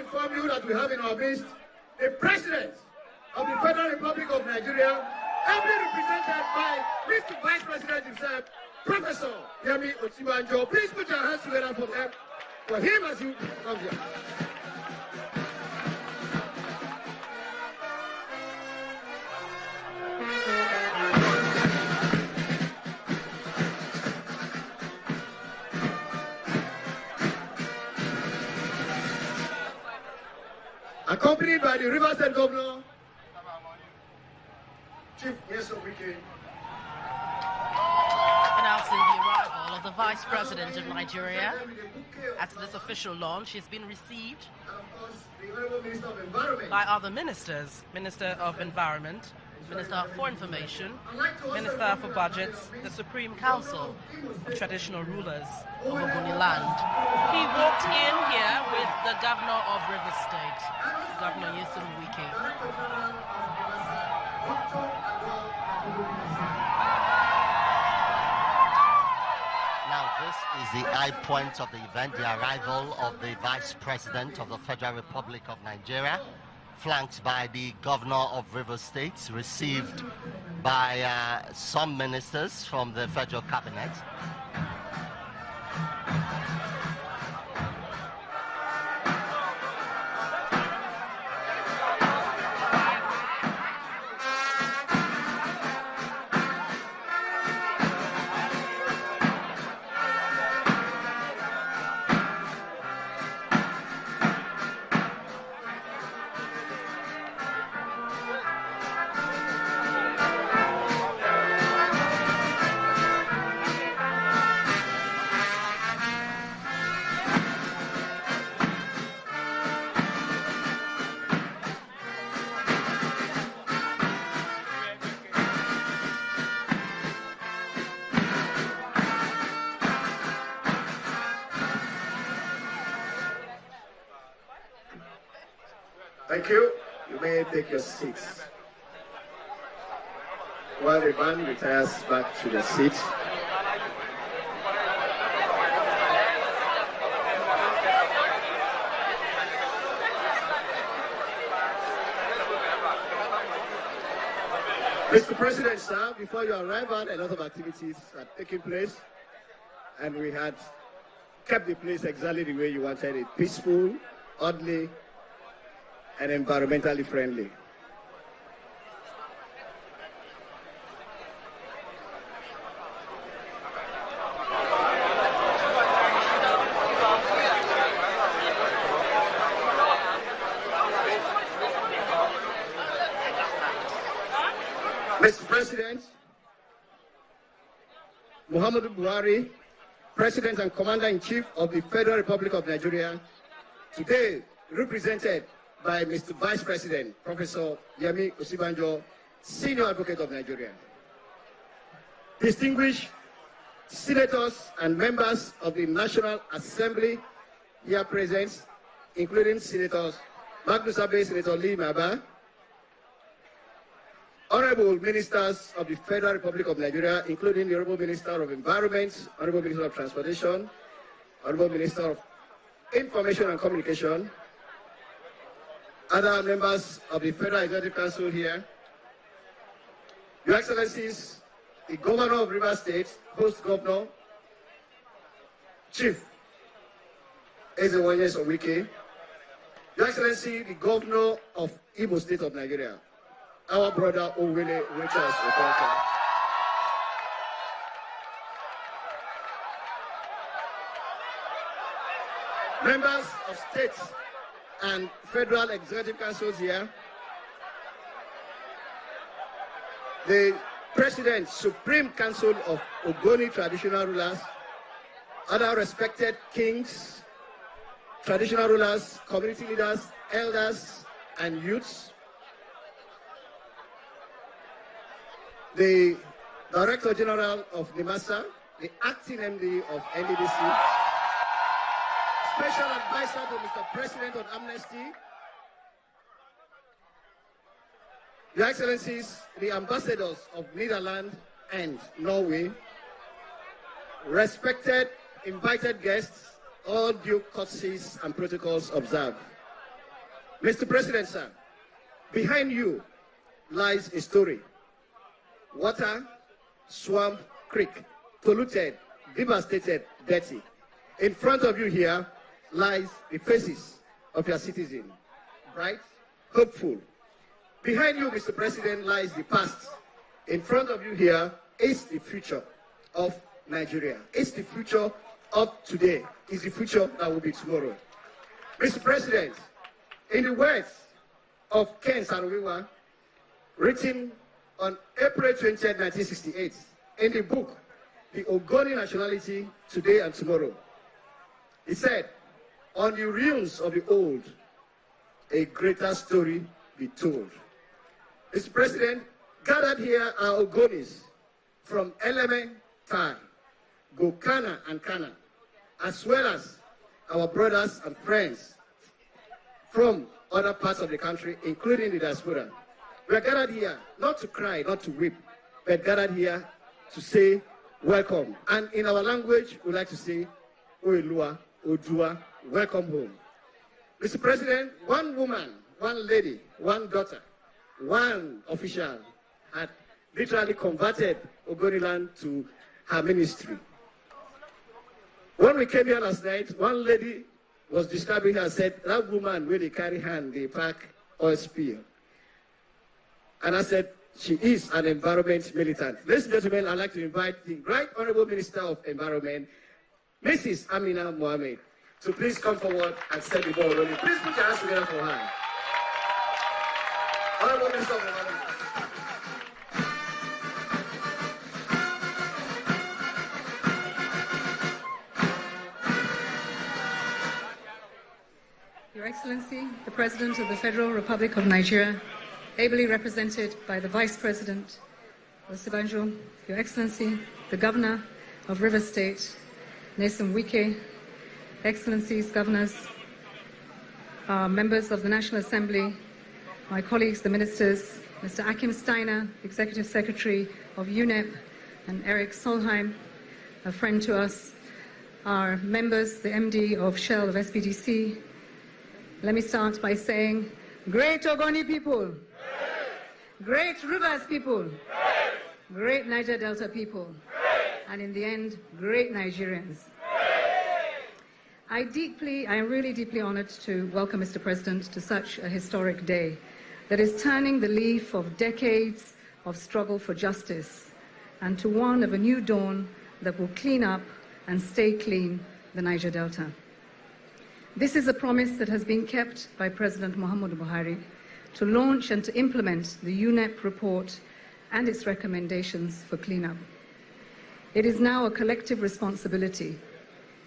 inform you that we have in our midst the President of the Federal Republic of Nigeria, ably represented by Mr. Vice President himself, Professor Yemi Osibanjo. Please put your hands together for him as he comes here. Accompanied by the River State Governor, Chief Ogoni. Announcing the arrival of the Vice President of Nigeria. At this official launch, he's been received by other ministers: Minister of Environment, Minister for Information, Minister for Budgets, the Supreme Council of Traditional Rulers of Ogoni land. He walked in here with the Governor of Rivers State, Governor Nyesom Wike. Now, this is the high point of the event, the arrival of the Vice President of the Federal Republic of Nigeria, flanked by the Governor of Rivers State, received by some ministers from the Federal Cabinet. Thank you. You may take your seats. While the band retires back to the seat. Mr. President, sir, before you arrived, a lot of activities are taking place, and we had kept the place exactly the way you wanted it: peaceful, orderly, and environmentally friendly. Mr. President, Muhammadu Buhari, President and Commander-in-Chief of the Federal Republic of Nigeria, today represented by Mr. Vice President, Professor Yemi Osibanjo, Senior Advocate of Nigeria. Distinguished senators and members of the National Assembly here present, including Senators Magnus Abe, Senator Lee Maba, Honorable Ministers of the Federal Republic of Nigeria, including the Honorable Minister of Environment, Honorable Minister of Transportation, Honorable Minister of Information and Communication, other members of the Federal Executive Council here, Your Excellencies, the Governor of Rivers State, Host Governor, Chief Eze Wike, Your Excellency, the Governor of Imo State of Nigeria, our brother Ogoni Richards. Members of states and federal executive councils here, the President, Supreme Council of Ogoni Traditional Rulers, other respected kings, traditional rulers, community leaders, elders, and youths, the Director General of NIMASA, the Acting MD of NDDC, Special Advisor to Mr. President on Amnesty, Your Excellencies, the Ambassadors of Netherlands and Norway, respected invited guests, all due courtesies and protocols observed. Mr. President, sir, behind you lies a story. Water, swamp, creek, polluted, devastated, dirty. In front of you here lies the faces of your citizens, bright, hopeful. Behind you, Mr. President, lies the past. In front of you here is the future of Nigeria. It's the future of today. It's the future that will be tomorrow. Mr. President, in the words of Ken Saro-Wiwa, written on April 20, 1968, in the book, The Ogoni Nationality, Today and Tomorrow, he said, on the ruins of the old, a greater story be told. Mr. President, gathered here are Ogonis from Eleme, Tai, Gokana and Kana, as well as our brothers and friends from other parts of the country, including the diaspora. We are gathered here not to cry, not to weep, but gathered here to say welcome. And in our language, we like to say, Oelua, Odua, welcome home. Mr. President, one woman, one lady, one daughter, one official had literally converted Ogoni land to her ministry. When we came here last night, one lady was describing her and said, that woman where they carry hand, they pack oil spill. And I said, she is an environment militant. Ladies and gentlemen, I'd like to invite the Right Honorable Minister of Environment, Mrs. Amina Mohammed, to please come forward and set the ball rolling. Please put your hands together for her. Honorable Minister of Environment. Your Excellency, the President of the Federal Republic of Nigeria, ably represented by the Vice President, Osibanjo, Your Excellency, the Governor of Rivers State, Nyesom Wike, Excellencies, Governors, members of the National Assembly, my colleagues, the Ministers, Mr. Akim Steiner, Executive Secretary of UNEP, and Eric Solheim, a friend to us, our members, the MD of Shell of SPDC. Let me start by saying, great Ogoni people, great Rivers people, great Niger Delta people, and in the end, great Nigerians. I am really deeply honored to welcome Mr. President to such a historic day that is turning the leaf of decades of struggle for justice and to one of a new dawn that will clean up and stay clean the Niger Delta. This is a promise that has been kept by President Muhammadu Buhari to launch and to implement the UNEP report and its recommendations for cleanup. It is now a collective responsibility.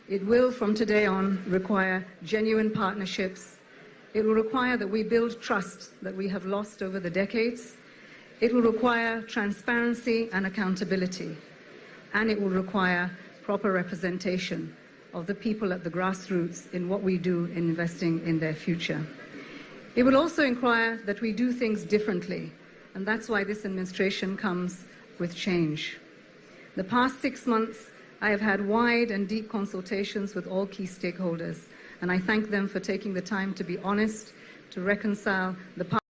It will, from today on, require genuine partnerships. It will require that we build trust that we have lost over the decades. It will require transparency and accountability. And it will require proper representation of the people at the grassroots in what we do in investing in their future. It will also require that we do things differently, and that's why this administration comes with change. The past 6 months, I have had wide and deep consultations with all key stakeholders, and I thank them for taking the time to be honest, to reconcile the